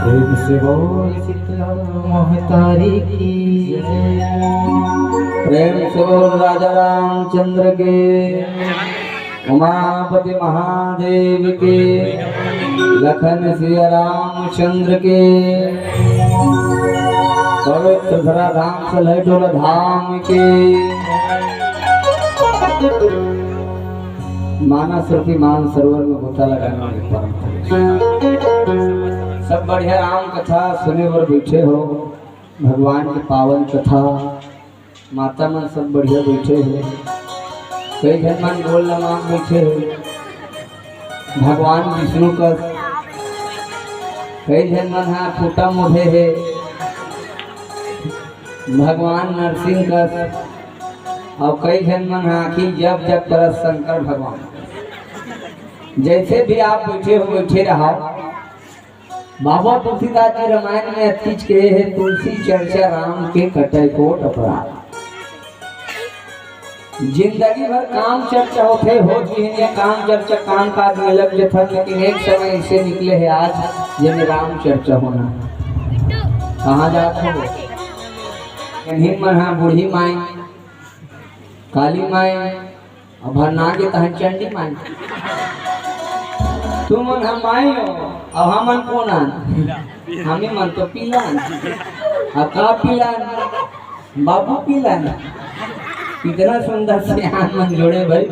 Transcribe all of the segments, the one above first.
प्रेम से बोल शीतला महतारी की प्रेम से बोल राजा रामचंद्र के उमापति महादेव के लखन सिया रामचंद्र के पवित्र धरा धाम से लहटोला धाम के मानस रूपी मान सरोवर में गोता लगाने वाले परम सब बढ़िया राम कथा सुने और बैठे हो। भगवान की पावन कथा माता मन सब बढ़िया बैठे हो। कई घर मन बोल मान बैठे हो। भगवान विष्णु का कई जन मन हा फूटा मुझे है भगवान नरसिंह का, और कई जन मन हा कि जब जब कर शंकर भगवान। जैसे भी आप बैठे रहो। बाबा तुलसीदास जी रामायण में अतीज के है, तुलसी चर्चा राम के कटे कोट अपराध। जिंदगी भर काम चर्चा होते हो जी, काम चर्चा काम काज में लग जाता, लेकिन एक समय ऐसे निकले है आज जिन्हें राम चर्चा होना। कहाँ जाते हो? कहीं महा बूढ़ी माई, काली माई, और भरना के तहन चंडी माई। तुम मन हम माई हो, अब हम मन कौन आन? हमें मन तो पीलान, अब का पीलान? बाबू पीलान। कितना सुंदर से यहाँ मन जोड़े भाई।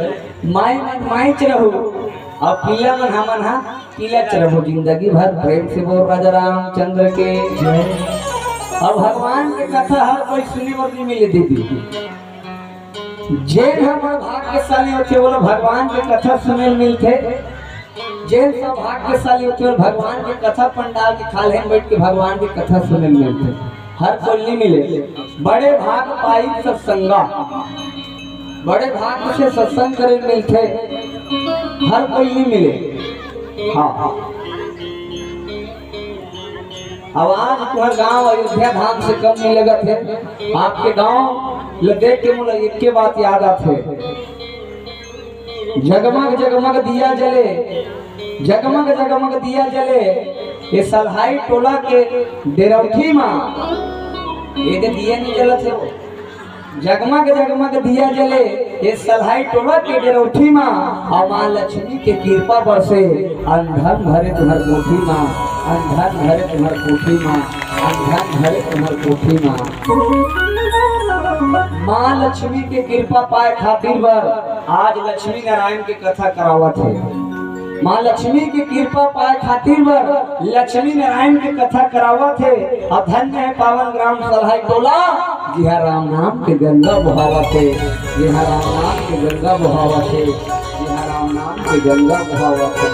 माई मन माई चरहु, और पीला मन हमन हा पीला चरहु। जिंदगी भर प्रेम से बोल राजा रामचंद्र के जय। अब भगवान के कथा हर कोई सुनी और नहीं मिले दीदी। जैन हमारे भाग्यशाली होते बोलो भगवान के कथा सुने मिलते। जैन सब भाग्यशाली होते और भगवान के कथा पंडाल के खाले बैठ के भगवान की कथा सुने मिलते। हर कोई नहीं मिले। बड़े भाग पाई सत्संगा, बड़े भाग से सत्संग करे मिलते, हर कोई नहीं मिले। हाँ, अब आज तुम्हारे गांव अयोध्या धाम से कम नहीं लगा थे। आपके गांव देख के मुझे एक के बात याद आते। जगमग जगमग दिया जले, जगमग जगमग दिया जले, ये सलहाई टोला के डेरौठी माँ ये दिया नहीं जलत है। जगमग जगमग दिया जले, ये सलहाई टोला के डेरौठी माँ, और माँ लक्ष्मी के कृपा बरसे। अंधन भरे तुम्हार कोठी माँ, अंधन भरे तुम्हार कोठी माँ, अंधन भरे तुम्हार कोठी माँ। माँ लक्ष्मी के कृपा पाए खातिर बर आज लक्ष्मी नारायण की कथा करावत है। माँ लक्ष्मी की कृपा पाए खातिर बर लक्ष्मी नारायण की कथा करावत है। अब धन्य है पावन ग्राम सलहाई टोला, जिहा राम नाम के गंगा बहावत है, जिहा राम नाम के गंगा बहावत है, जिहा राम नाम के गंगा बहावत है।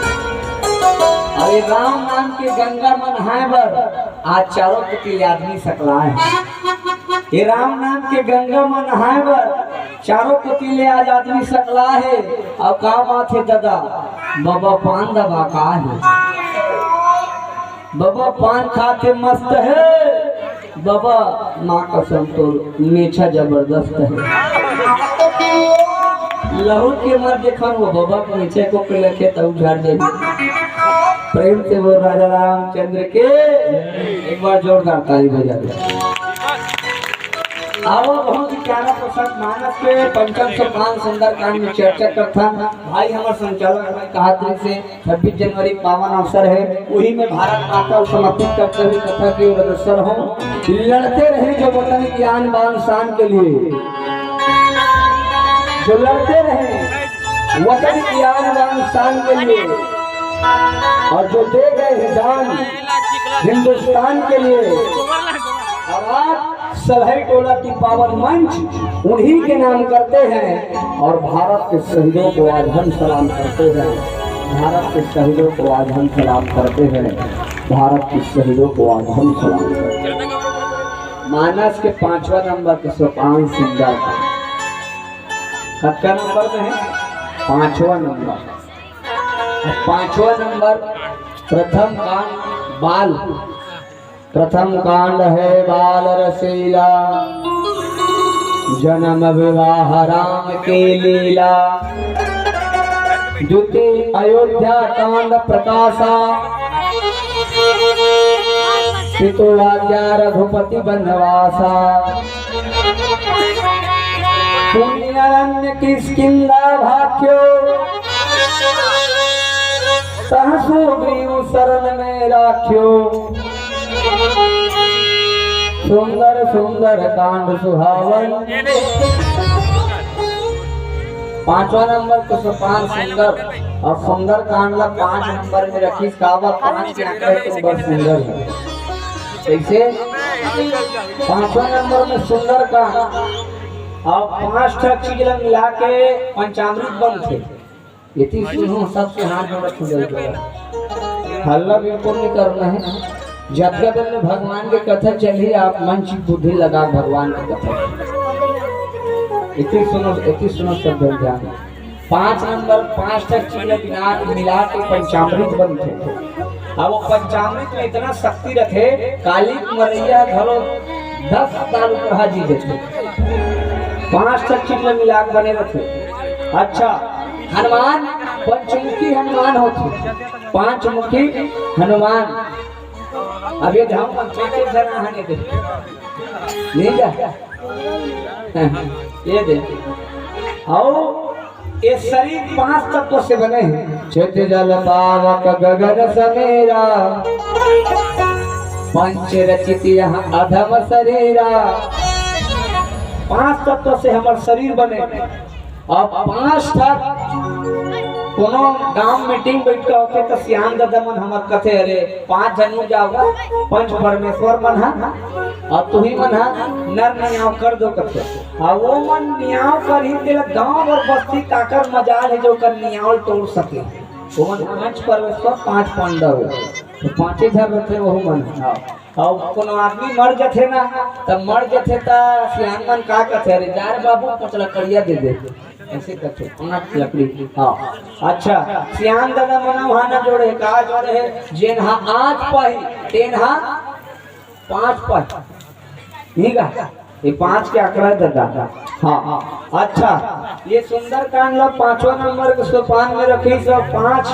अरे राम नाम के गंगा मन है बर आज चारों पति आदमी सकला है। ये राम नाम के गंगा मन है बर चारों पतीले आज आदमी सकला है। अब का बात है दादा? बाबा पान दबा का है, बाबा पान खाते मस्त है। बाबा माँ कसम तो मीठा जबरदस्त है। लहू के मर देखा वो बाबा को नीचे को लखे तब झाड़ दे। प्रेम से वो राजा रामचंद्र के एक बार जोरदार ताली बजा दे। आओ बहुत ही प्यारा प्रसंग मानस के पंचम सोपान सुंदरकांड में चर्चा करता। भाई हमारे संचालक भाई कहा से 26 जनवरी पावन अवसर है, वही में भारत माता समर्पित करते हुए कथा के अग्रसर हो। लड़ते रहे जो वतन की आन बान शान के लिए, जो लड़ते रहे वतन की आन बान शान के लिए, और जो दे गए जान हिंदुस्तान के लिए। और आज सलहाई टोला की पावन मंच उन्हीं के नाम करते हैं, और भारत के शहीदों को आज हम सलाम करते हैं। भारत के शहीदों को आज हम सलाम करते हैं। भारत के शहीदों को आज हम सलाम करते हैं। मानस के 5वां नंबर के सोपान सिंगर का कत्ता नंबर में है 5वां नंबर। 5वां नंबर प्रथम कांड बाल। प्रथम कांड है बाल रसीला, जन्म विवाह राम की लीला। द्वितीय अयोध्या कांड प्रकाशा, पितुराज्ञा रघुपति बनवासा। पुण्यरण्य किष्किंधा भाग्यो, सहसु ग्रीव शरण में राख्यो। सुंदर सुंदर कांड सुहावन। 5वां नंबर को सोपान सुंदर, और सुंदर कांड ला 5 नंबर में रखी। काबा 5 के आंकड़े तो बहुत सुंदर है। कैसे 5वां नंबर में सुंदर कांड, और 5 चीज मिला के पंचामृत बन थे। इतनी सुनो सबसे हाथ जोड़ खुल हल्ला बिल्कुल नहीं करना है। जब जब में भगवान की कथा चली आप मन की बुद्धि लगा भगवान की कथा। इतनी सुनो सब ध्यान। 5 नंबर 5 तक चीज मिला के पंचामृत बनते। अब वो पंचामृत में इतना शक्ति रखे काली मरैया घरों 10 साल कहा जी देते। 5 तक चीज मिला के बने रहते। अच्छा हनुमान पंचमुखी हनुमान होते। 5 मुखी हनुमान। अब ये धाम पंचायत जरा आने दे नहीं जा ये दे। और ये शरीर 5 तत्वों से बने हैं। चेत जल पावक गगन समेरा पंच रचित यहाँ अधम शरीरा। 5 तत्वों से हमारे शरीर बने। अब 5 तक कोनो गांव मीटिंग बैठ के होके तो श्याम दादा मन हमर कथे अरे 5 जन जाओगा पंच परमेश्वर मन हा और तू ही मन हा नर नियाव कर दो कथे। और वो मन नियाव कर ही तेरा गांव और बस्ती काकर मजाल है जो कर नियाव तोड़ सके। वो मन पंच परमेश्वर 5 पांडव तो 5 धर रहते वो मन। और कोनो आदमी मर जथे ना तब मर जथे ता श्याम मन का कथे अरे जार बाबू 5 लकड़िया दे दे ऐसे कथे 5 लकड़ी। हाँ अच्छा श्याम दादा मना वहां ना जोड़े का जोड़े है जेन हा आज पाही तेन हा 5 पाही ठीक है। ये 5 के आंकड़ा दादा। हाँ अच्छा ये सुंदर कांड ला 5वां नंबर के सोपान में रखी सब 5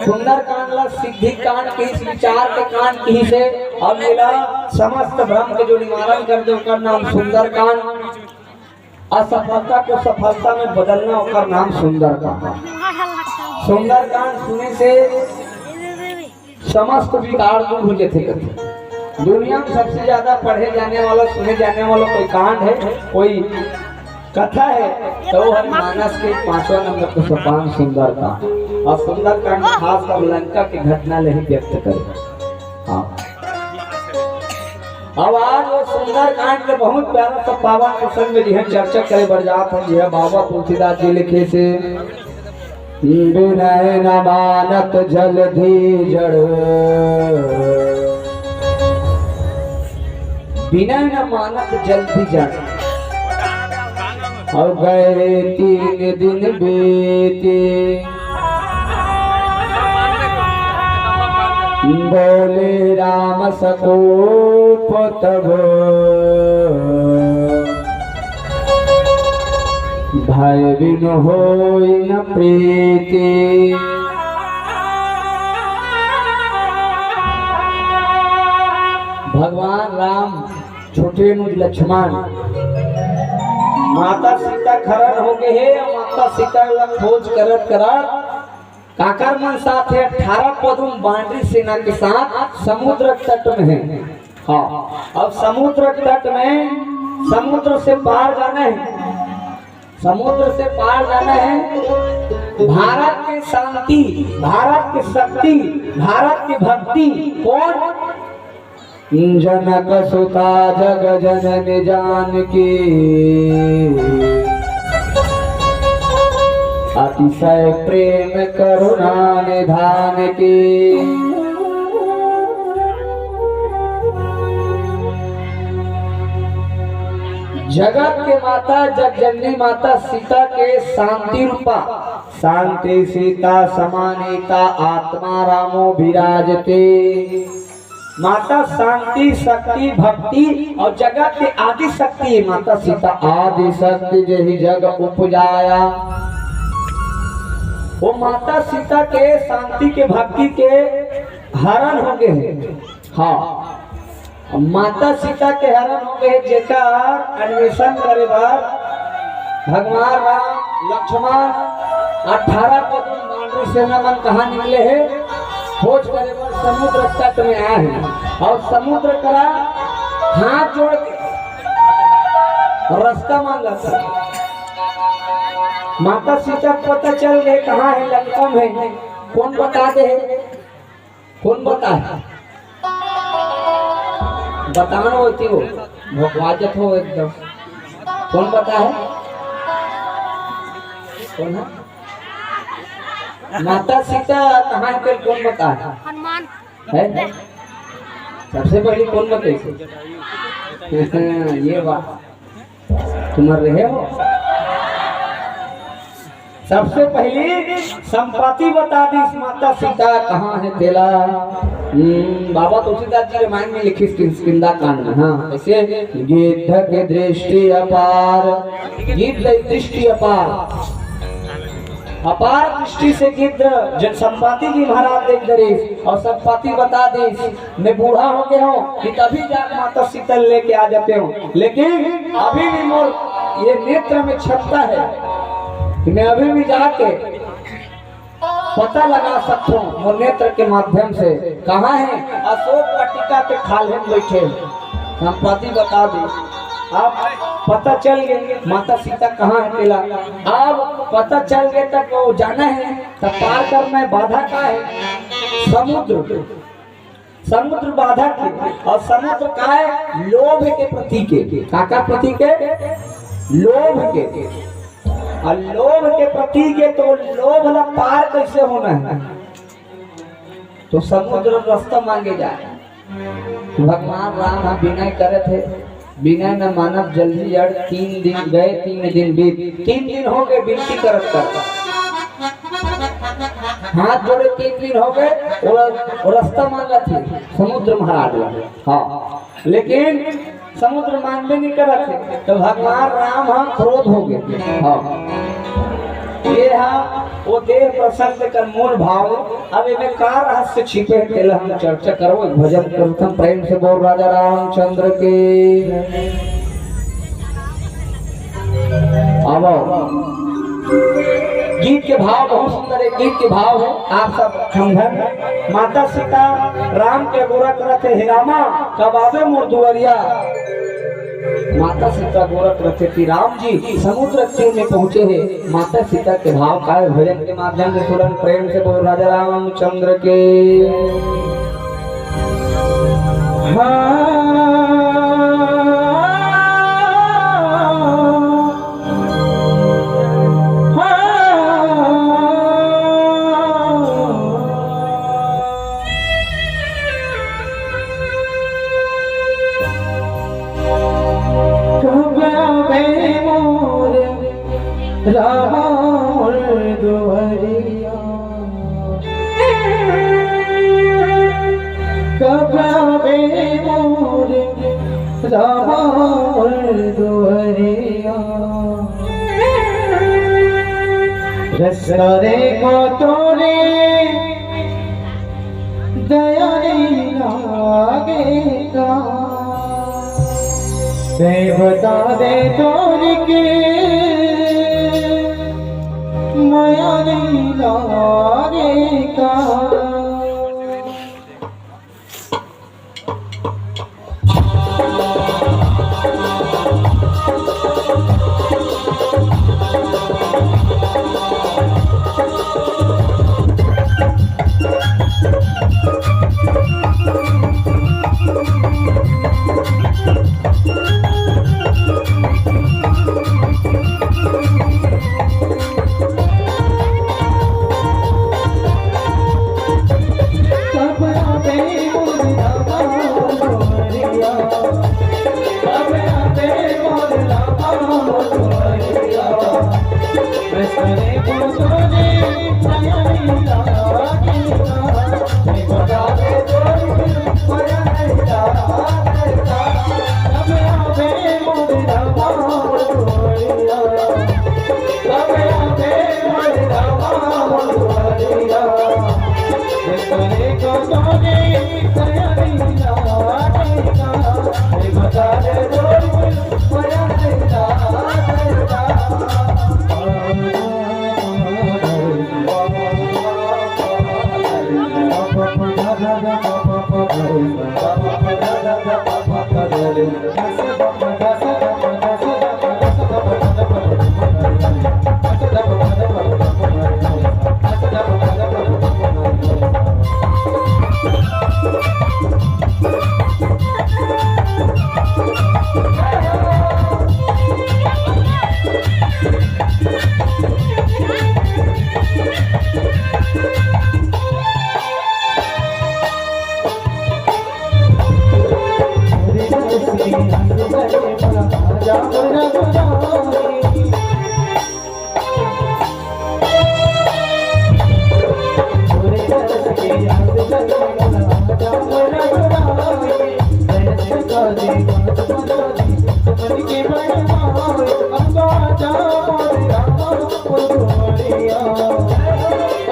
सुंदर कांड ला सिद्धि कांड की विचार के कांड की से और मिला समस्त भ्रम के जो निवारण कर दे उसका नाम सुंदर कांड। असफलता को सफलता में बदलना उसका नाम सुंदर कांड। सुंदर कांड सुने से समस्त विकार दूर हो जाते करते। दुनिया में सबसे ज्यादा पढ़े जाने वाला सुने जाने वाला कोई कांड है कोई कथा है तो वो मानस के 5वां नंबर के सोपान सुंदर कांड। और सुंदर कांड खास कर लंका की घटना ले ही व्यक्त करे। हाँ अब आज वो सुंदर कांड के बहुत प्यारा सा पावन प्रसंग में जिन्हें चर्चा करे बरजात है। यह बाबा तुलसीदास जी लिखे से विनय न मानत जलधि जड़ विनय न मानत जलधि जड़। और गए 3 दिन बीते बोले राम सकोप तब भय बिन होई न प्रीति। भगवान राम छोटे मुझ लक्ष्मण माता सीता खरन हो गए है। माता सीता ला खोज करत करत काकर मन साथ है 18 पदुम बांड्री सेना के साथ समुद्र तट में है। हाँ अब समुद्र तट में समुद्र से पार जाना है। समुद्र से पार जाना है। भारत की शांति भारत की शक्ति भारत की भक्ति कौन जनक सुता जग जनन जानकी अतिशय प्रेम करुणा निधान की। जगत के माता जगजननी माता सीता के शांति रूपा शांति सीता समानीता आत्मा रामो विराजते। माता शांति शक्ति भक्ति और जगत के आदि शक्ति माता सीता आदि शक्ति जही जग उपजाया। वो माता सीता के शांति के भक्ति के हरण हो गए। हाँ माता सीता के हरण हो गए जेकर अन्वेषण करे बार भगवान राम लक्ष्मण 18 पदुम बांड्री सेना मन कहाँ निकले है खोज करे बार समुद्र तट में आए हैं। और समुद्र करा हाथ जोड़ के रास्ता मांगा था। माता सीता को पता चल गए कहाँ है लंका में। कौन बता दे कौन बता है बताना होती हो भगवाजत हो एकदम। कौन बता है कौन है माता सीता कहाँ है कौन बता हनुमान है? सबसे पहले कौन बताई? ये बात तुम रहे हो। सबसे पहली संपत्ति बता दी माता सीता कहाँ है तेला। बाबा तुलसीदास जी रामायण में लिखी किष्किंधा कांड में। हाँ ऐसे गिद्ध के दृष्टि अपार, गिद्ध दृष्टि अपार, अपार दृष्टि से गिद्ध जब संपत्ति की महाराज देख दे और संपत्ति बता दे मैं बूढ़ा हो गया हूँ कि तभी जाकर माता सीता लेके आ जाते हो, लेकिन अभी भी मोर ये नेत्र में क्षमता है कि मैं अभी भी जाके पता लगा सकता हूँ वो नेत्र के माध्यम से कहाँ है। अशोक वाटिका के खाले में बैठे संपत्ति बता दी। अब पता चल गए माता सीता कहाँ है तेला। अब पता चल गए तक वो जाना है तब पार करना है। बाधा का है समुद्र, समुद्र बाधा की। और समुद्र का है लोभ के प्रतीक है। काका प्रतीक है लोभ के। और लोभ के प्रतीक है तो लोभ वाला पार कैसे होना है तो समुद्र रास्ता मांगे जाए। भगवान राम हम विनय करे थे, विनय न मानव जल्दी जड़। 3 दिन गए 3 दिन बीत, 3 दिन हो गए विनती करत करता, हाथ जोड़े 3 दिन हो गए। वो रास्ता मांगा थी समुद्र महाराज। हाँ लेकिन समुद्र मानवे नहीं कर थे तो भगवान राम हम क्रोध हो गए। हाँ ये हाँ वो देह प्रसन्न कर मूल भाव। अब इनमें का रहस्य छिपे तेल हम चर्चा करो। भजन कीर्तन प्रेम से बोल राजा रामचंद्र के। अब गीत के भाव बहुत सुंदर है। गीत के भाव है आप सब समझन। माता सीता राम के गोरा करते हे रामा कब आवे मोर दुआरिया। माता सीता गोरा करते थी राम जी समुद्र तीर में पहुंचे हैं। माता सीता के भाव का भजन के माध्यम से तुरंत प्रेम से बोल राजा रामचंद्र के। रामा दुआरिया कब आवे मोर रामा दुआरिया। रसरे को तोरे दया नहीं लागेगा, बता दे तोरी के माया नहीं लागेगा। आजा मोरा जुदाई तोरे तरस के याद चले मला आजा मोरा जुदाई ऐसे का दे मन के बनवाए अब आजा मोरा जुदाई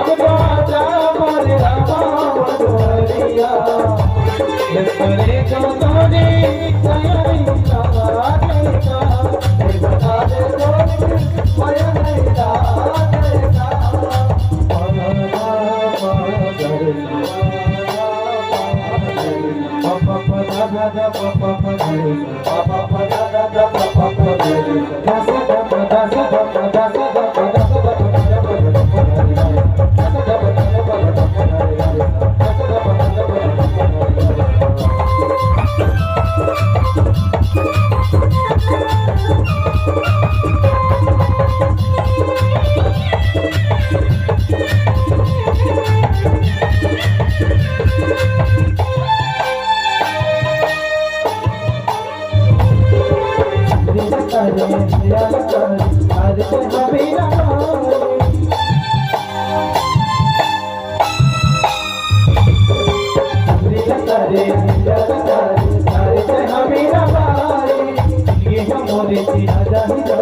अब आजा मोरा जुदाई करे को तोरे तैयारी लागेगा ए बता दे तोरे माया नहीं लागेगा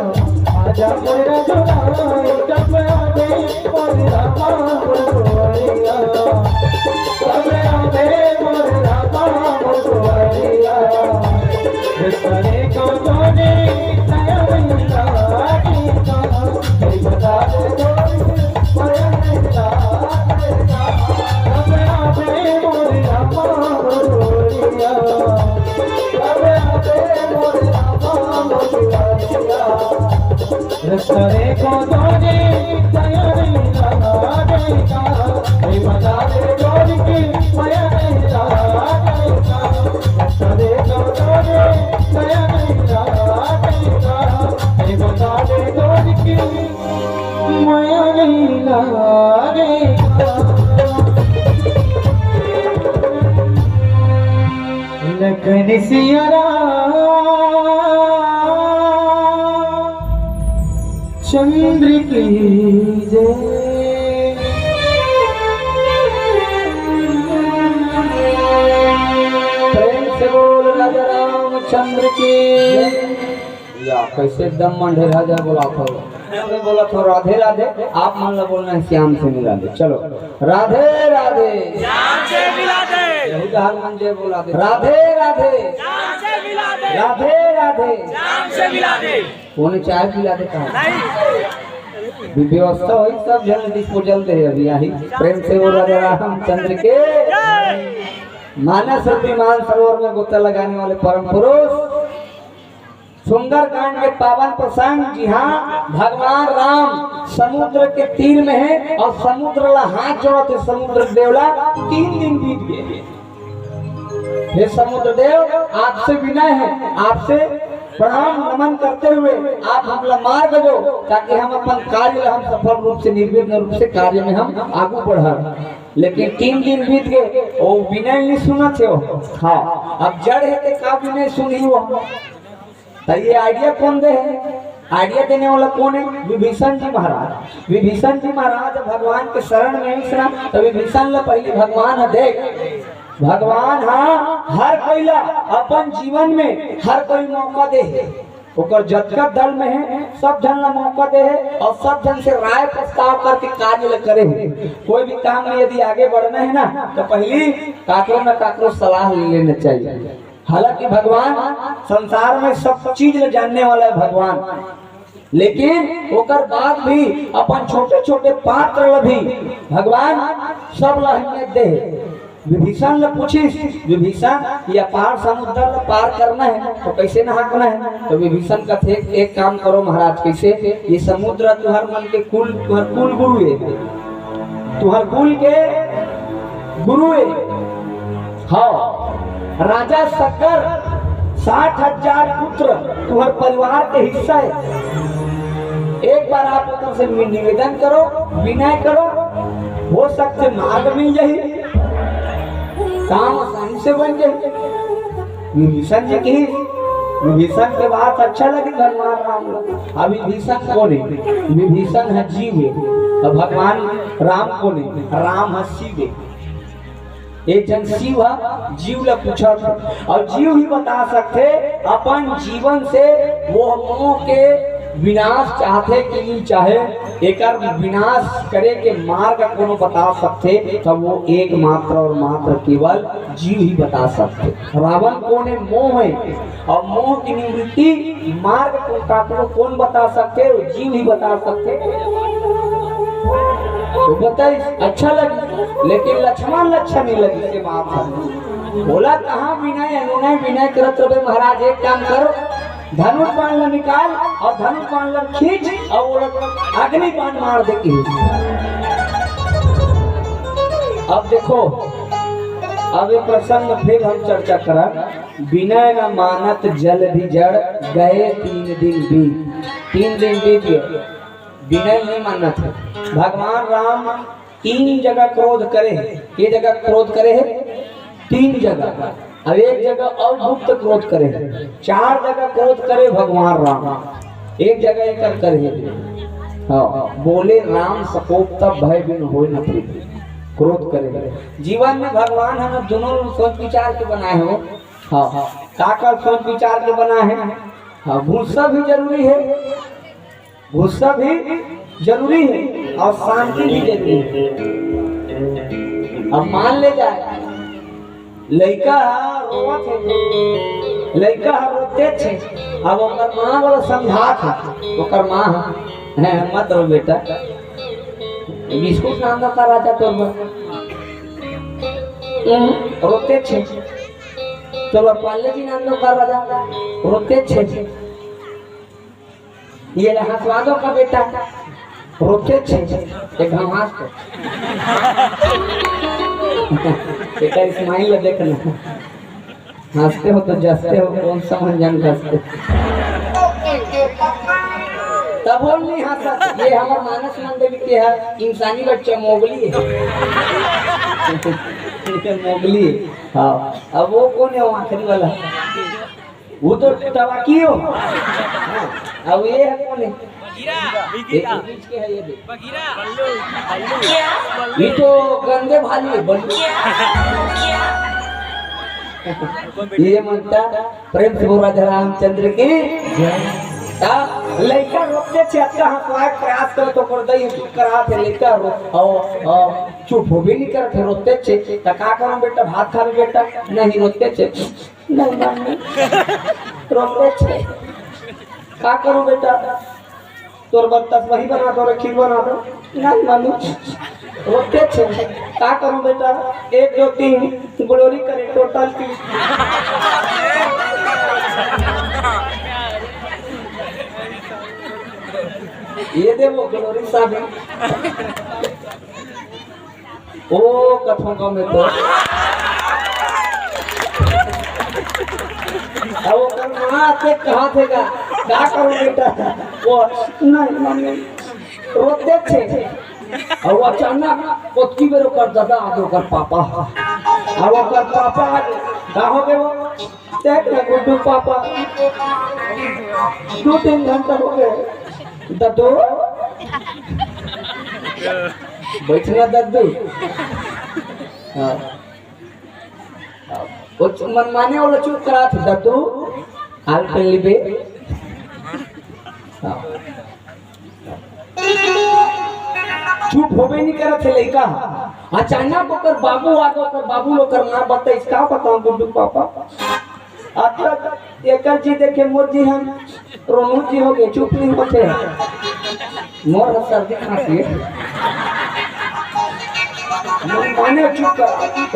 आजा मेरा जुदाई जब आवे मोर रामा मोरवरिया जब आवे मोर रामा मोरवरिया करे को तोरे नया मिला गीता कोई बता दे तोरे माया नहीं लागेगा जब आवे मोर रामा मोरवरिया जब आवे मोर रामा मोरवरिया करे को तोरे तैयारी लागेगा कोई बता दे तोरे की माया नहीं लागेगा करे को तोरे तैयारी लागेगा कोई बता दे तोरे की माया नहीं लागेगा लखन सियारा चंद्र की जय प्रेम से बोल राजा रामचंद्र की या कैसे एकदम मंडे राजा बोला था राधे राधे आप मान लो बोलना है श्याम से मिला दे चलो राधे राधे श्याम से मिला दे यही का हर मंडे बोला दे राधे राधे श्याम से मिला दे राधे राधे श्याम से मिला दे उन्हें चाय पिला दे कहा नहीं व्यवस्था हुई सब जन डिस्पोजल दे अभी यही प्रेम से वो राजा रामचंद्र के मानस विमान सरोवर में गोता लगाने वाले परम पुरुष सुंदर कांड के पावन प्रसंग जी हाँ भगवान राम समुद्र के तीर में है और समुद्र ला हाथ जोड़ते समुद्र देवला 3 दिन बीत गए हे समुद्र देव आपसे विनय है आपसे प्रणाम नमन करते हुए आप हमला मार्ग दो ताकि हम अपन कार्य हम सफल रूप से निर्विघ्न रूप से कार्य में हम आगे बढ़ लेकिन 3 दिन बीत गए वो विनय नहीं सुना थे हाँ अब जड़ है तो का विनय सुनी वो ये आइडिया कौन दे है आइडिया देने वाला कौन है विभीषण जी महाराज विभीषण जी महाराज भगवान के शरण में इसरा तो विभीषण ला पहले भगवान है देख भगवान हाँ हर कोई ला अपन जीवन में हर कोई मौका दे है ओकर जतका दल में है सब जन ला मौका दे है और सब जन से राय प्रस्ताव करके कार्य करे है कोई भी काम में यदि आगे बढ़ना है ना तो पहले काकरो न काकरो सलाह ले लेना चाहिए हालांकि भगवान संसार में सब चीज जानने वाला है भगवान लेकिन ओकर बाद भी अपन छोटे छोटे पात्र भी भगवान सब अहमियत दे विभीषण ने पूछी विभीषण ये पार समुद्र पार करना है तो कैसे नहाना है तो विभीषण का थे एक काम करो महाराज कैसे ये समुद्र तुहर मन के कुल तुहर कुल गुरु है तुहर कुल के गुरु है हाँ राजा शक्कर 60,000 पुत्र तुम्हारे परिवार के हिस्सा है एक बार आप उधर से निवेदन करो विनय करो हो सकते मार्ग मिल जाए काम आसानी से बन जाए विभीषण जी की विभीषण के बात अच्छा लगी भगवान राम को। अब विभीषण कौन है? विभीषण है जीव, और भगवान राम कौन है? राम है शिव। एक जन शिव है, जीव ला पूछा था, और जीव ही बता सकते अपन जीवन से वो मोह के विनाश चाहते कि नहीं चाहे, एक विनाश करे के मार्ग कोनो बता सकते, तो वो एकमात्र और मात्र केवल जीव ही बता सकते। रावण कौन है? मोह है, और मोह की निवृत्ति मार्ग को कौन बता सकते? जीव ही बता सकते। तो बताइए, अच्छा लगी, लेकिन लक्ष्मण अच्छा नहीं लगी के बात है। बोला कहाँ विनय अनुनय विनय करत रहे महाराज, एक काम करो, धनुष बाण ला निकाल और धनुष बाण ला खींच और वो अग्नि बाण मार दे के। अब देखो, अब ये प्रसंग फिर हम चर्चा करें। विनय न मानत जल भी जड़, गए 3 दिन बीत। 3 दिन बीत गए, विनय नहीं मानत है। भगवान राम 3 जगह क्रोध करे है। ये जगह क्रोध करे है 3 जगह, अब एक जगह और गुप्त क्रोध करे है। 4 जगह क्रोध करे भगवान राम, एक जगह एक करे। हाँ, बोले राम सकोप तब भय बिन होय न प्रीति। क्रोध करे जीवन में भगवान हमें दोनों सोच विचार के बनाए हो। हाँ, काकर सोच विचार के बना है। हाँ, गुस्सा भी जरूरी है, गुस्सा भी जरूरी है, और शांति भी जरूरी है। अब मान ले जाए लड़का रोवत है, लड़का रोते छे, अब ओकर मां वाला समझात है, ओकर मां है मत रो बेटा, बिस्कुट नाम का राजा तोर रोते छे, तोर पाले जी नाम का राजा रोते छे, ये हंसवादो का बेटा रोते छे, एक हम हंस को एक स्माइल देखना, हंसते हो तो जसते हो, कौन सा मंजन हंसते तब बोल नहीं हंसा। ये हमारे मानस मंदिर के है, इंसानी बच्चे मोगली है मोगली है। हाँ, अब वो कौन है? वो आखिरी वाला, वो तो तवाकी हो। अब ये है कौन है? बीच के है ये देख, ये तो गंदे भाली है बल्लू। ये मनता प्रेम से राजा रामचंद्र की लड़का रोकते छे, अच्छा हंसवाए प्रयास करे तो कर दई करा थे, लड़का रो चुप हो भी नहीं करते, रोते छे। त का करो बेटा, भात खा बेटा, नहीं रोते छे, नहीं माने रोते छे, का करो बेटा, तोर बत्तस वही बना दो, खीर बना दो, नहीं मालूम रोते छे, का करो बेटा, 1 2 3 गुलोरी करे टोटल 30। ये दे वो ग्लोरी साहब ओ कथों में तो वो कहाँ थे क्या करो बेटा, वो नहीं मम्मी रोते थे, और वो अचानक कोतकी में रोकर दादा आगे ओकर पापा, और ओकर पापा कहाँ हो गए? वो देख ले गुड्डू पापा 2-3 घंटा हो गए। दद्दू बैठना, दद्दू मन माने वाला चुप करा थे, दद्दू हाल कर लिबे। चुप होबे नहीं करा थे लड़का। अचानक ओकर बाबू आगे, ओकर बाबू ओकर मां बता, इसका बताऊं गुड्डू पापा, अच्छा एकर जी देखे मोर जी हम रोनू जी हो गए, चुप नहीं होते मोर सर्दी खांसी माने चुप कर।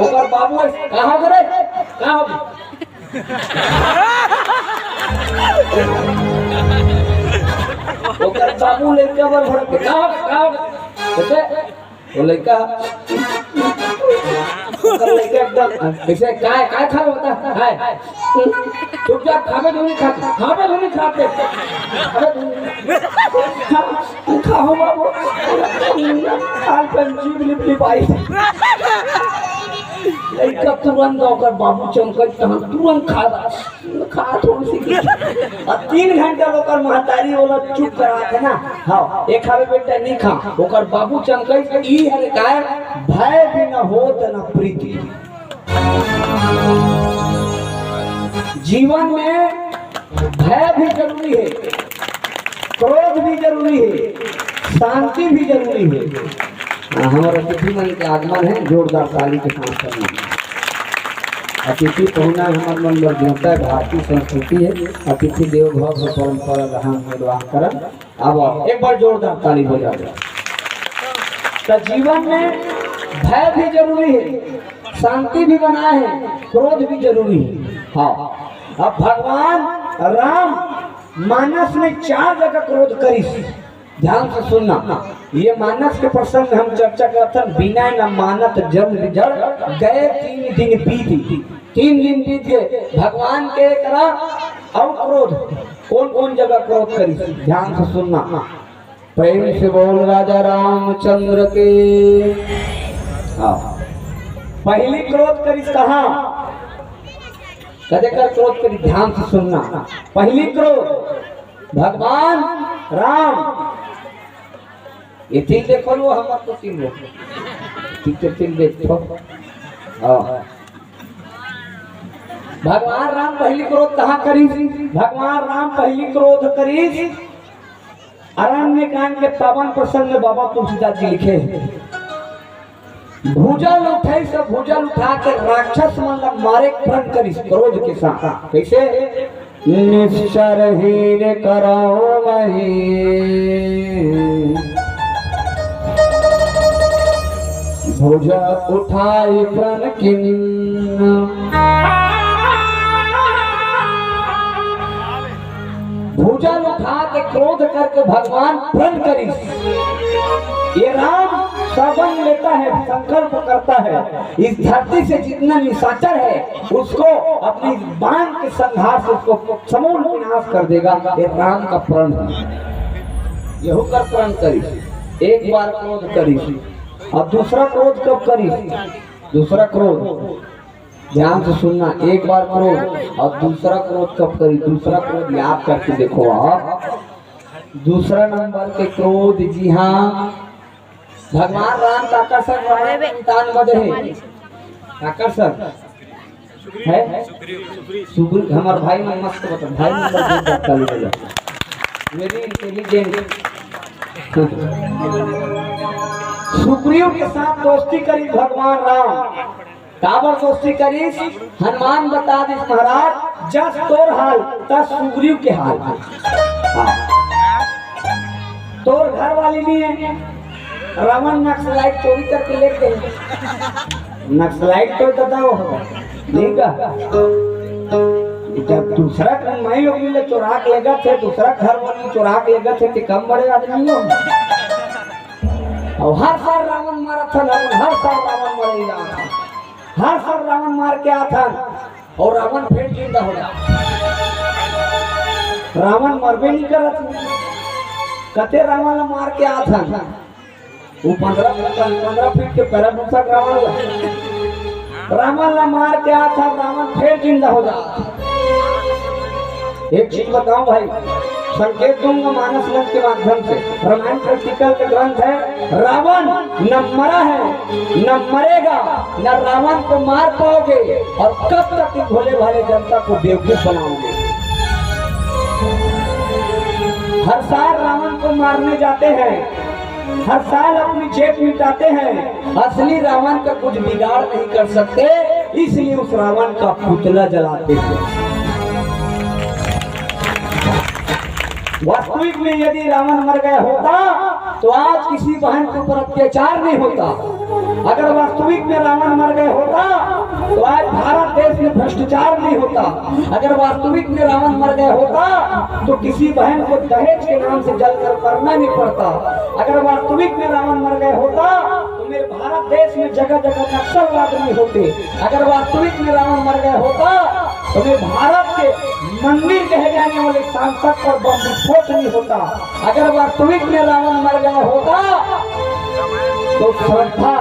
ओकर बाबू कहाँ गए, कहाँ हो ओकर बाबू लड़का बर भर के कहाँ वो लड़का एकदम ऐसे काय खा होता है, चुपचाप खावे धोनी खाते खाओ बाबू, हाल पंजीब लिपली पाई लड़का तुरंत ओकर बाबू चमकत तुरंत खा थोड़ी और 3 घंटा ओकर महतारी वाला चुप करा थे ना। हाँ एक खावे बेटा नहीं खा ओकर बाबू चमकई ई हरे काय भय भी न होत न प्रीति। जीवन में भय भी जरूरी है, क्रोध भी जरूरी है, शांति भी जरूरी है। हमारे अतिथि मन के आगमन है, जोरदार ताली के साथ करना। अतिथि पहुना हमारे मन में देवता है, भारतीय संस्कृति है। अतिथि देव भव परंपरा रहा निर्वाह कर। अब एक बार जोरदार ताली हो जाए। तो जीवन में भय भी जरूरी है, शांति भी बना है, क्रोध भी जरूरी है। हाँ अब भगवान राम मानस में 4 जगह क्रोध करी। ध्यान से सुनना, ये मानस के प्रसंग हम चर्चा करते बिना न मानत जल जड़ गए 3 दिन बीत। 3 दिन बीत गए भगवान के करा और क्रोध कौन कौन जगह क्रोध करी। ध्यान से सुनना, प्रेम से बोल राजा रामचंद्र के। पहली क्रोध करी कहा कदे कर क्रोध करी। ध्यान से सुनना, पहली क्रोध भगवान राम। ये 3 देखो लो हमारे तो 3 लोग 3 देखो। भगवान राम पहली क्रोध कहाँ करी। भगवान राम पहली क्रोध करी अरण्य कांड के 52 प्रसंग में बाबा तुलसीदास जी लिखे हैं। भूजल उठाई सब भूजल उठा के राक्षस मतलब मारे प्रण करी क्रोध के साथ। कैसे निश्चरहीन कराओ मही भुजा उठाई प्रण किन्न। भूजल उठा के क्रोध करके भगवान प्रण करी। ये राम सबन लेता है, संकल्प करता है इस धरती से जितना निशाचर है उसको अपनी बाण के संहार से उसको समूल विनाश कर देगा। ये राम का प्रण है। यहू कर प्रण करी। एक बार क्रोध करी और दूसरा क्रोध कब करी। दूसरा क्रोध ध्यान से सुनना, एक बार क्रोध और दूसरा क्रोध कब करी। दूसरा क्रोध याद करके देखो आप। दूसरा नंबर के क्रोध जी हाँ भगवान राम का आकर्षण है। आकर्षण है सुग्रीव हमारे भाई में मस्त बता भाई नंबर वेरी इंटेलिजेंट। सुग्रीव के साथ दोस्ती करी भगवान राम। काबर दोस्ती करी। हनुमान बता दी महाराज जस तोर हाल तस सुग्रीव के हाल। तोर घर वाली भी है रावण नक्सलाइट चोरी करके ले गए। नक्सलाइट तो बताओ नहीं का जब दूसरा मैं लोग मिले चुरा के लेगा थे, दूसरा घर वाली चुरा के लेगा थे तो कम बड़े आदमी हो। और हर साल रावण मारा था, हर साल रावण मरेगा, हर साल रावण मार के आता और रावण फिर जिंदा हो गया। रावण मरबे नहीं कर कते रावण मार के आता वो 15 फीट के पैराबूसा रावण ला मार के आता रावण फिर जिंदा हो जाता। एक चीज बताऊं भाई, संकेत दूंगा मानस ग्रंथ के माध्यम से। रामायण प्रैक्टिकल के ग्रंथ है। रावण न मरा है न मरेगा, न रावण को मार पाओगे और कब तक भोले भाले जनता को बेवकूफ बनाओगे। हर साल रावण को मारने जाते हैं, हर साल अपनी जेब मिटाते हैं, असली रावण का कुछ बिगाड़ नहीं कर सकते, इसलिए उस रावण का पुतला जलाते हैं। वास्तविक में यदि रावण मर गया होता तो आज किसी बहन के ऊपर अत्याचार नहीं होता। अगर वास्तविक में रावण मर गया होता तो आज भारत देश में भ्रष्टाचार नहीं होता। अगर वास्तविक में रावण मर गया होता तो किसी बहन को दहेज के नाम से जलकर करना नहीं पड़ता। अगर वास्तविक में रावण मर गया होता तो मेरे भारत देश में जगह जगह नक्सलवाद नहीं होते। अगर वास्तविक में रावण मर गया होता तो मेरे भारत के मंदिर कहे जाने वाले सांसद पर बम विस्फोट नहीं होता। अगर वास्तविक में रावण मर गया होता तो श्रद्धा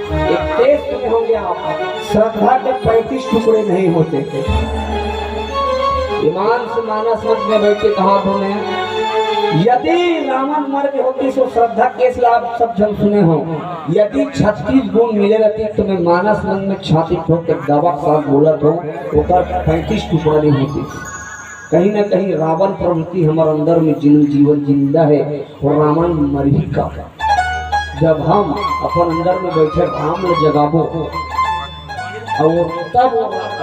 एक देश में हो गया, श्रद्धा के 35 टुकड़े नहीं होते थे। ईमान से मानस मत में बैठ के कहा तुमने, यदि रावण मर के होती सो श्रद्धा केस लाभ सब जन सुने हो, यदि 36 गुण मिले रहती तो मैं मानस मन में छाती ठोक के दावा के साथ बोलत हो ओकर 35 टुकड़ा नहीं होती। कहीं ना कहीं रावण प्रवृत्ति हमारे अंदर में जीवन जिंदा है और रावण मर ही का। जब हम अपन अंदर में बैठे राम ने जगाबो और तब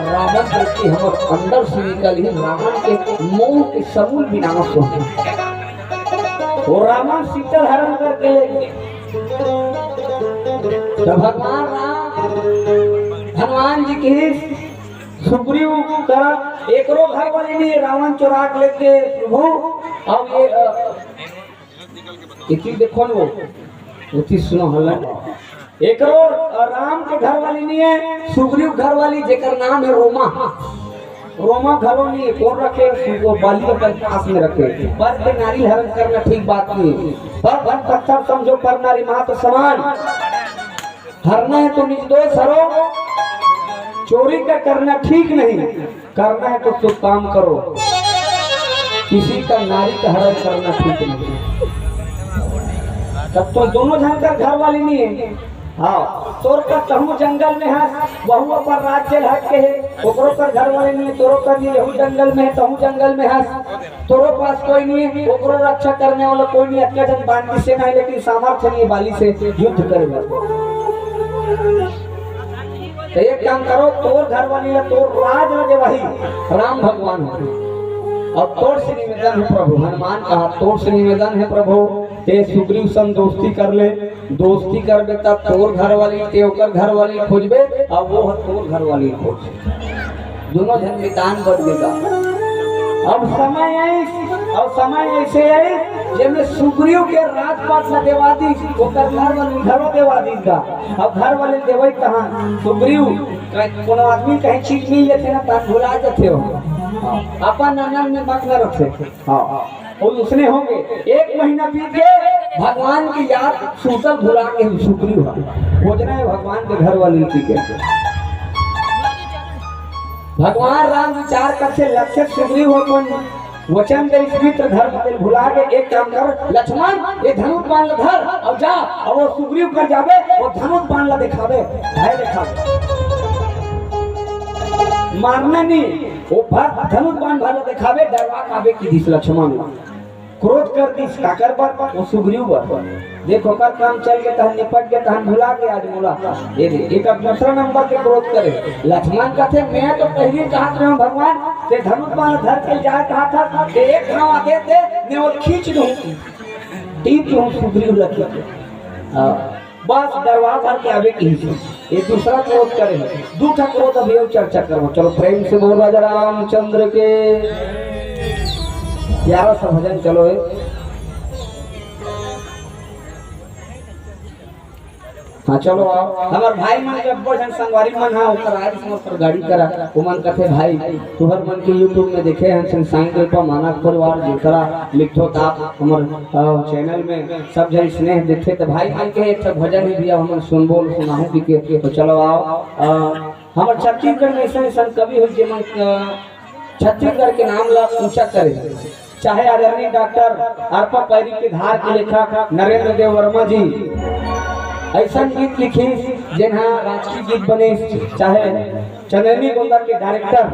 रावण प्रवृत्ति हमारे अंदर से निकल ही रावण के मोह के समूल विनाश हो और रावण शीतल हरण करके जब भगवान राम हनुमान जी की सुग्रीव का एकरो घर वाले ने रावण चुरा के लेके प्रभु अब ये चीज देखो ना वो चीज सुनो हलन एकरो राम के घर वाली नहीं है सुग्रीव घर वाली जेकर नाम है रोमा। रोमा घरों नहीं कौन रखे वो बाली अपन पास में रखे पर के नारी हरण करना ठीक बात नहीं पर वन पत्थर समझो पर नारी मां तो समान हरना है तो निर्दोष हरो चोरी का करना ठीक नहीं करना है तो शुभ काम करो किसी का नारी का हरण करना ठीक नहीं। तब तो दोनों जन का घर वाली नहीं है। हाँ तोर का तहु जंगल में है बहु पर राज्य हट के है ओकरो पर घर वाले नहीं तोरो का नहीं यहू जंगल में है तहु जंगल में है तोरो पास कोई नहीं है ओकरो रक्षा करने वाला कोई नहीं अत्याचार बांधी से नहीं लेकिन सामर्थ्य नहीं बाली से युद्ध करेगा। तो एक काम करो तोर घर वाली तोर राज लगे वही राम भगवान हो और तोर से निवेदन है प्रभु हनुमान कहा तोर से निवेदन है प्रभु ते सुग्रीव संग दोस्ती कर ले दोस्ती कर दे तब तोर घर वाली ते ओकर घर वाली खोजबे और वो तोर घर वाली खोज दोनों जन मैदान बदलेगा। अब समय ऐसे है जिसमें सुग्रीव के राजपाट न देवा दी ओकर घर वाली घरों देवा दी का अब घर वाले देवे कहाँ सुग्रीव कोनो आदमी कहीं चीज मिल जाते ना तब भुला जाते हो अपन ननन में मत न रखे। हाँ और उसने होंगे 1 महीना बीत गए भगवान की याद सूतल भुला के सुग्रीव खोजना है भगवान के घर वाली की के भगवान राम विचार करते लक्ष्य सुग्रीव हो वचन दे मित्र धर्म के भुला के एक काम कर लक्ष्मण ये धनुष बाण ला धर और जा और वो सुग्रीव कर जावे वो धनुष बाण ला दिखावे है दिखावे मारना नहीं वो धनुष बाण भाला दिखावे डरवा कावे की दिस लक्ष्मण क्रोध कर दी काकर पर वो सुग्रीव पर देखो कर काम चल के तहन निपट के तहन भुला के आज बोला ये एक दूसरा नंबर के क्रोध करे लक्ष्मण कहते मैं तो पहले कहा था भगवान ते धनुष बाण धर के जा कहा था ते एक घाव आगे दे मैं वो खींच दूं टीप दूं सुग्रीव लगे बस दरवाजा भर के आवे की ये दूसरा क्रोध करे दूसरा क्रोध अभी चर्चा करो चलो प्रेम से बोल राजा रामचंद्र के प्यारा सा भजन चलो है। हाँ चलो आओ हमार भाई मन जब भजन संगवारी मन हा ओकर आज पर गाड़ी करा ओ मन कथे भाई तुहर मन के YouTube में देखे हैं संसाई के पर मानक परिवार जेकरा लिखो ता हमर चैनल में सब जन स्नेह देखे तो भाई मन के एक भजन ही दिया हम सुन बोल सुनाहु की के तो चलो आओ हमर छत्तीसगढ़ में ऐसा कवि हो जे मन छत्तीसगढ़ के नाम ला ऊंचा करे चाहे आदरणीय डॉक्टर अर्पा पैरी के धार के लेखक नरेंद्र देव वर्मा जी ऐसा गीत लिखी जिन्हा राजकीय गीत बने चाहे चंदेरी गोंदा के डायरेक्टर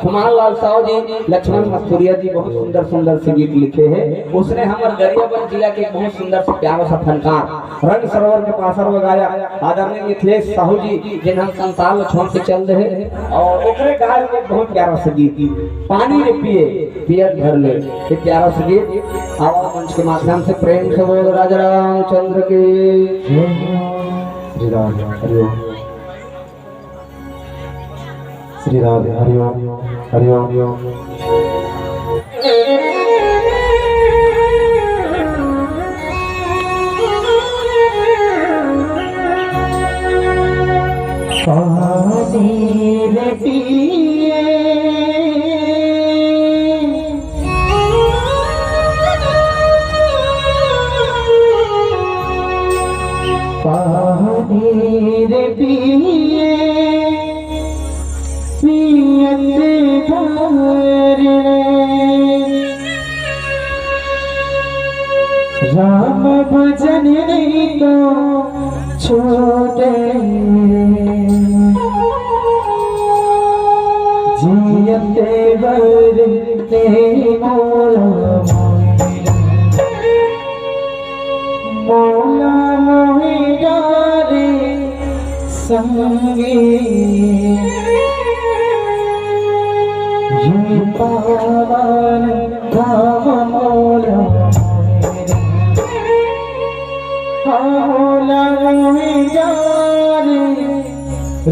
कुमार लाल साहु जी लक्ष्मण मस्तूरिया जी बहुत सुंदर सुंदर से गीत लिखे हैं उसने हमारे गरियाबंद जिला के बहुत सुंदर से प्यारा सा फनकार रंग सरोवर के पासर बगाया आदरणीय मिथिलेश साहू जी जिन्हें हम संसार में छोड़ के चल रहे और ओकरे गाय में बहुत प्यारा सा गीत पानी रे पिए पियर भर ले ये प्यारा सा गीत आवाज मंच के माध्यम से प्रेम से बोल राजा रामचंद्र के श्री राधे हरिओम श्री राधे हरिओम हरिओम पानी रे पिए पानी रे पिए पियत भर राम भजन नहीं तो छोड़े जियते बरते मौला मौला मोहिरा रे संगे ये पावन धाम मौला मौला मोहिरा रे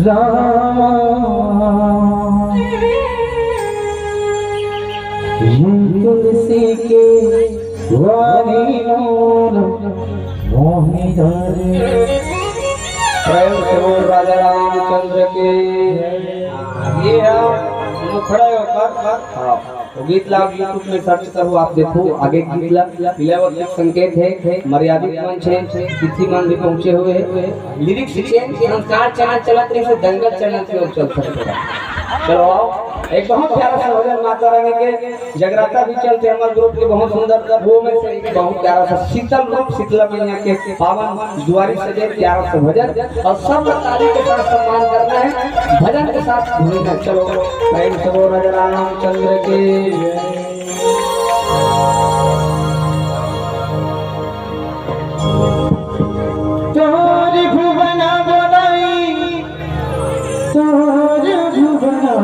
रामा तुलसी के वाणी मौला मोहिरा रे प्रेम से बोल राजा रामचंद्र के। ये है खड़ा होकर तो गीत लाभ यूट्यूब में सर्च करो, आप देखो आगे गीत लाभ संकेत है, मर्यादित मंच है, तिथि मान भी पहुंचे हुए हैं, लिरिक्स संस्कार चैनल चलत रही से दंगल चैनल से चल सकते हैं। चलो आओ, एक बहुत प्यारा सा भजन माता रानी के जगराता भी चलते हमारे ग्रुप के बहुत सुंदर, वो में से एक बहुत प्यारा सा शीतल रूप शीतला मैया के पावन द्वारी सजे प्यारा सा भजन, और सब ताली के साथ सम्मान करना है, भजन के साथ घूमना। चलो प्रेम से बोल राजा रामचंद्र के। तोर भुवना बनाई तोर भुवना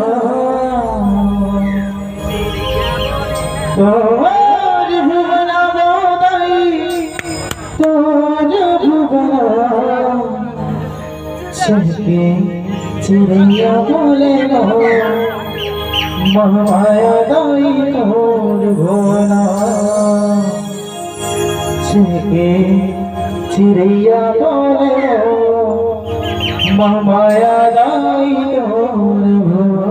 तोर भुवना बनाई तोर भुवना छके चिड़ैया बोले लो महामाया दाई तोर भुवना छके चिड़ैया बोले महामाया दाई तोर भुवना।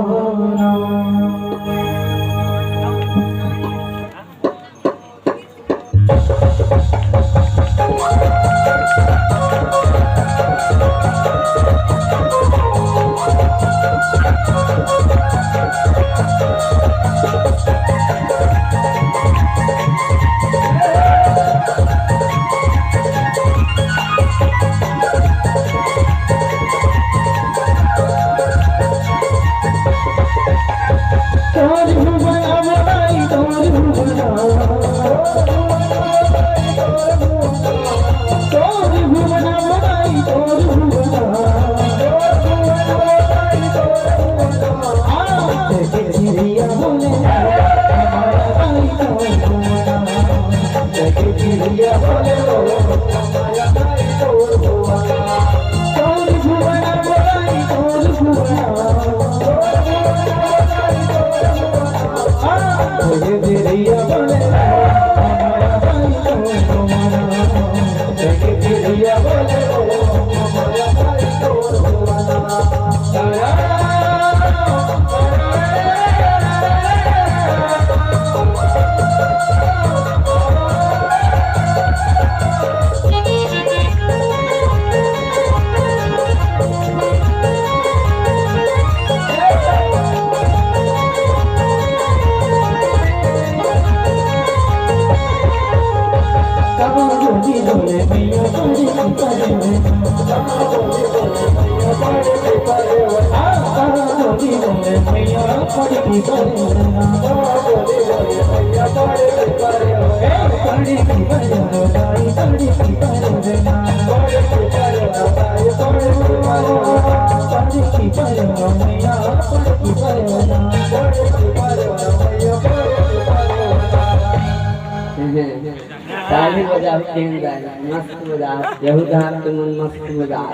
ताली बजाओ केन गाना मस्त बजाओ, यहू धाम के मन मस्त बजाओ।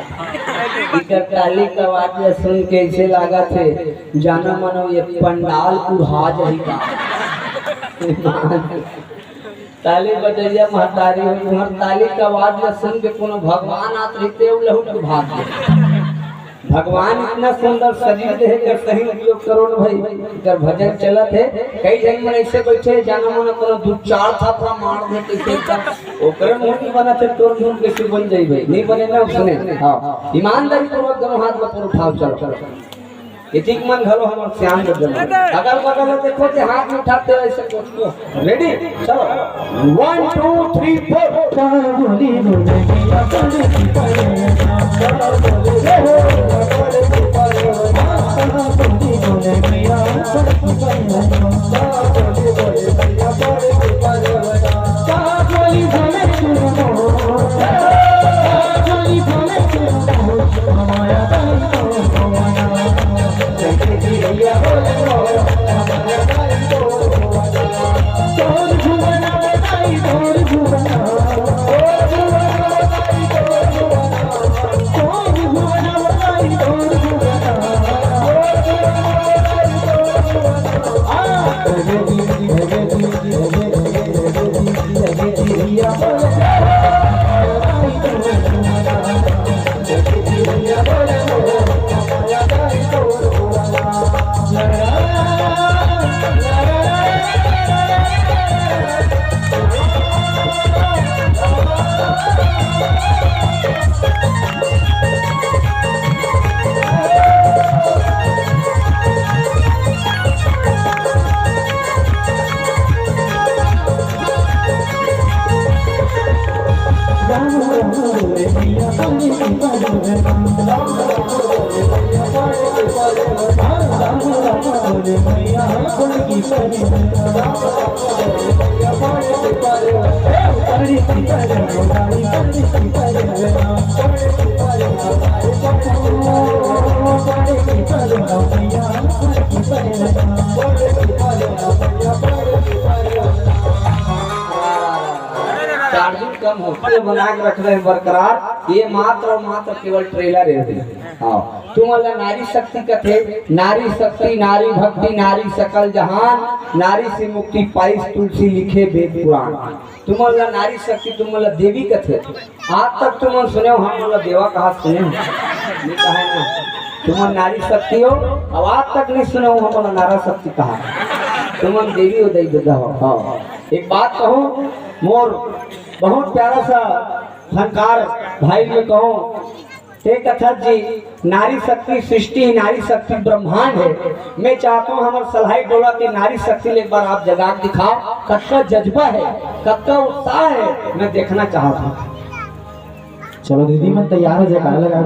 इकर ताली का आवाज सुन के ऐसे लगा थे जाना मनो ये पंडाल उड़ा जाई का। ताली बजैया महतारी हो, तुम्हार ताली का आवाज सुन के कोनो भगवान आत रहते उ लहू के भाग गए। भगवान इतना सुंदर शरीर है कर सही उपयोग करो न भाई। कर भजन चलत है, कई जन में ऐसे बैठे जाना मन कोनो दू चार थापड़ा मार दे कैसे का ओकरे मुंह में बना थे तोर मुंह कैसे बन जाई भाई, नहीं बने ना सुने। हां ईमानदारी पूर्वक दोनों हाथ में पूरा उठाओ। चलो इतिक मन घरो हमर श्याम के जन्म अगल बगल में देखो कि हाथ में उठाते हो ऐसे को रेडी चलो 1 2 3 4 बोली बोले मिया बोले की परवाना बोली बोले मिया बोले की परवाना बोली बोले माया दाई तो भवाना चिरैया बोले तोर भुवना बताई तोर भुवना चार्जिंग कम होते बना के रख रहे हैं बरकरार ये मात्र और मात्र केवल ट्रेलर है। हाँ तुम अल्लाह नारी शक्ति का थे नारी शक्ति नारी भक्ति नारी सकल जहान नारी से मुक्ति पाइस तुलसी लिखे वेद पुराण तुम अल्लाह नारी शक्ति तुम अल्लाह देवी का थे आज तक तुम सुने हो हम अल्लाह देवा कहा सुने ये कहा है ना तुम नारी शक्ति हो अब आज तक नहीं सुने हो हम अल्लाह नारा शक्ति कहा तुम देवी हो दई दादा हो। हाँ एक बात कहूँ मोर बहुत प्यारा सा फनकार भाई में कहूँ एक कथा जी नारी शक्ति सृष्टि नारी शक्ति ब्रह्मांड है। मैं चाहता हूँ हमारे सलाही डोला के नारी शक्ति एक बार आप जगा दिखाओ कत्का जज्बा है कत्का उत्साह है मैं देखना चाहता हूँ। चलो दीदी मैं तैयार हो जाए लगा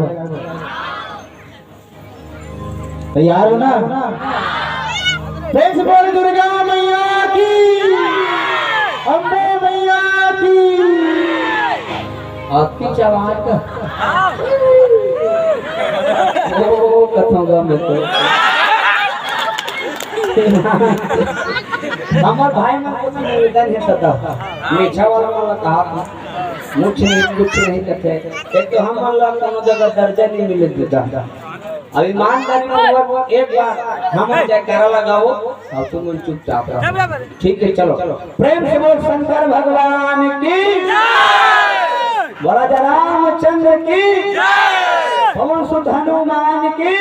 तैयार हो ना प्रेम से बोल दुर्गा मैया की अम्बे मैया की आपकी आवाज का ओ कथोगा मैं तो हमारे भाई में कुछ निवेदन है सदा मीठा वाला कहा था मुझ नहीं कुछ नहीं कहते एक तो हम अल्लाह कोनो जगह दर्जा नहीं मिले देता अब ईमानदारी में एक बार हम जयकारा लगाओ और तुम चुपचाप रहो ठीक है चलो प्रेम से बोल शंकर भगवान की बड़ा रामचंद्र की पवन सुत हनुमान की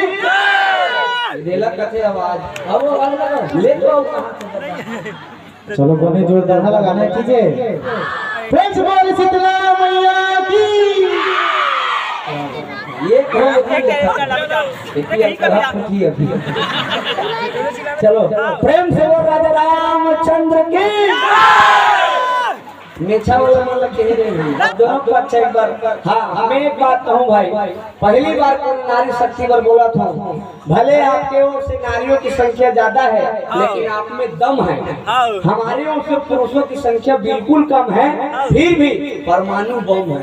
कथे आवाज अब वो आवाज लगा ले तो चलो बोले जोरदार लगाना ठीक है प्रेम से बोल शीतला मैया की ये चलो प्रेम से बोल राजा रामचंद्र की मीठा वाला मतलब कह रहे हैं दोनों को अच्छा एक बार। हाँ मैं एक बात कहूँ भाई पहली बार नारी शक्ति पर बोला था भले आपके ओर से नारियों की संख्या ज्यादा है लेकिन आप में दम है हमारे ओर से पुरुषों की संख्या बिल्कुल कम है फिर भी परमाणु बम है।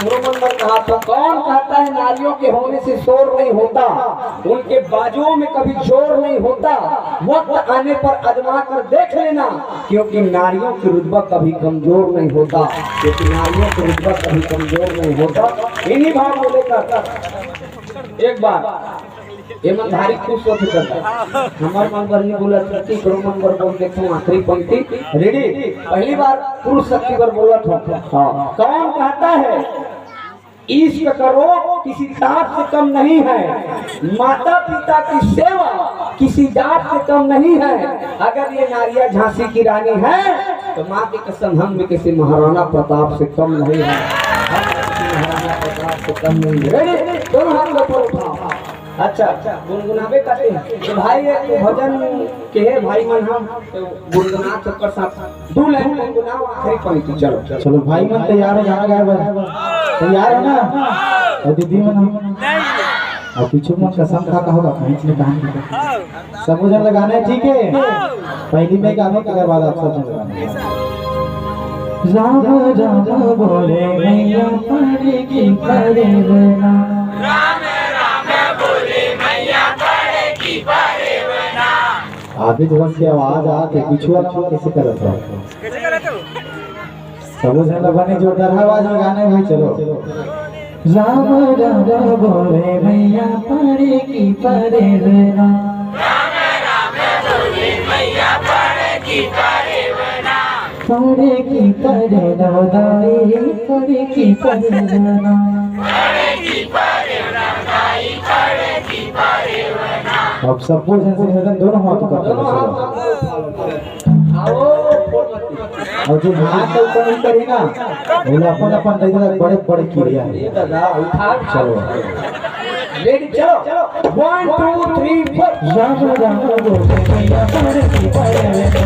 नंबर कहा था कौन कहता है नारियों के होने से शोर नहीं होता उनके बाजुओं में कभी जोर नहीं होता वक्त आने पर आजमा कर देख लेना क्योंकि नारियों की रुतबा कभी कमजोर नहीं होता क्योंकि नारियों की रुतबा कभी कमजोर नहीं होता। इन्हीं भाव को लेकर एक बार ईमानदारी खुश होकर करता हमारे मन पर नहीं बोला शक्ति करो मन पर बोल देखो आखिरी पंक्ति रेडी पहली बार पुरुष शक्ति पर बोला था। हाँ कौन कहता है इश्क करो किसी जात से कम नहीं है माता पिता की सेवा किसी जात से कम नहीं है अगर ये नारियां झांसी की रानी है तो माँ की कसम हम भी किसी महाराणा प्रताप से कम नहीं है महाराणा प्रताप से कम नहीं है। दोनों हाथ ऊपर उठाओ। अच्छा गुनगुनावे करते हैं तो भाई एक भजन के है भाई मन हम तो गुनगुना चक्कर साथ 2 लाइन गुनगुनाओ आखिरी पंक्ति चलो चलो भाई मन तैयार हो गाना गाए तैयार है ना और दीदी मन और पीछे मन कसम खा का होगा कहीं से कहानी सब जन लगाना है ठीक है पहली में गाने के बाद आप सब जन लगाना राम राम बोले मैया पड़े की करे बना राम राम बोले मैया पड़े की पड़े बना। आगे जो की आवाज आते पीछे वाला कैसे करत हो कैसे करते हो सब जन लगाने जोरदार आवाज में गाने भाई चलो राम राम बोले मैया पड़े की पड़े बना राम राम बोले मैया पड़े की पड़े बना। पड़े की पड़े नवदाई पड़े की पड़े बना पड़े की पड़े बनाई पड़े की पड़े बना। अब सबको जैसे दोनों हाथ कर आओ और जो हाथ ऊपर नहीं करी ना बोला अपन अपन बड़े बड़े क्रिया है ये दादा उठा चलो रेडी चलो 1 2 3 4 राम राम बोले मैया पड़े की पड़े बना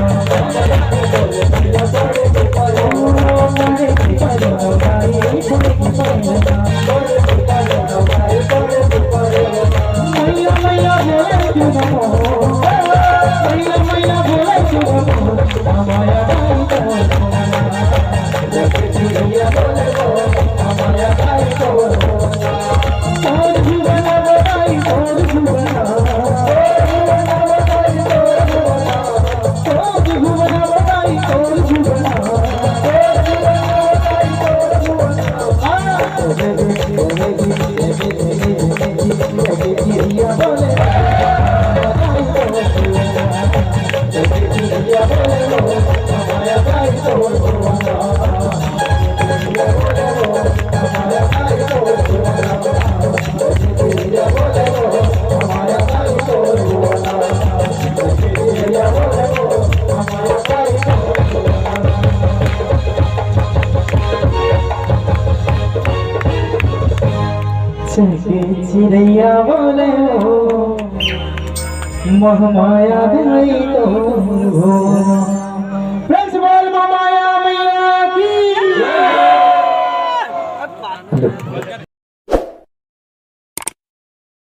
चिड़ैया बोले हो महमाया गई तो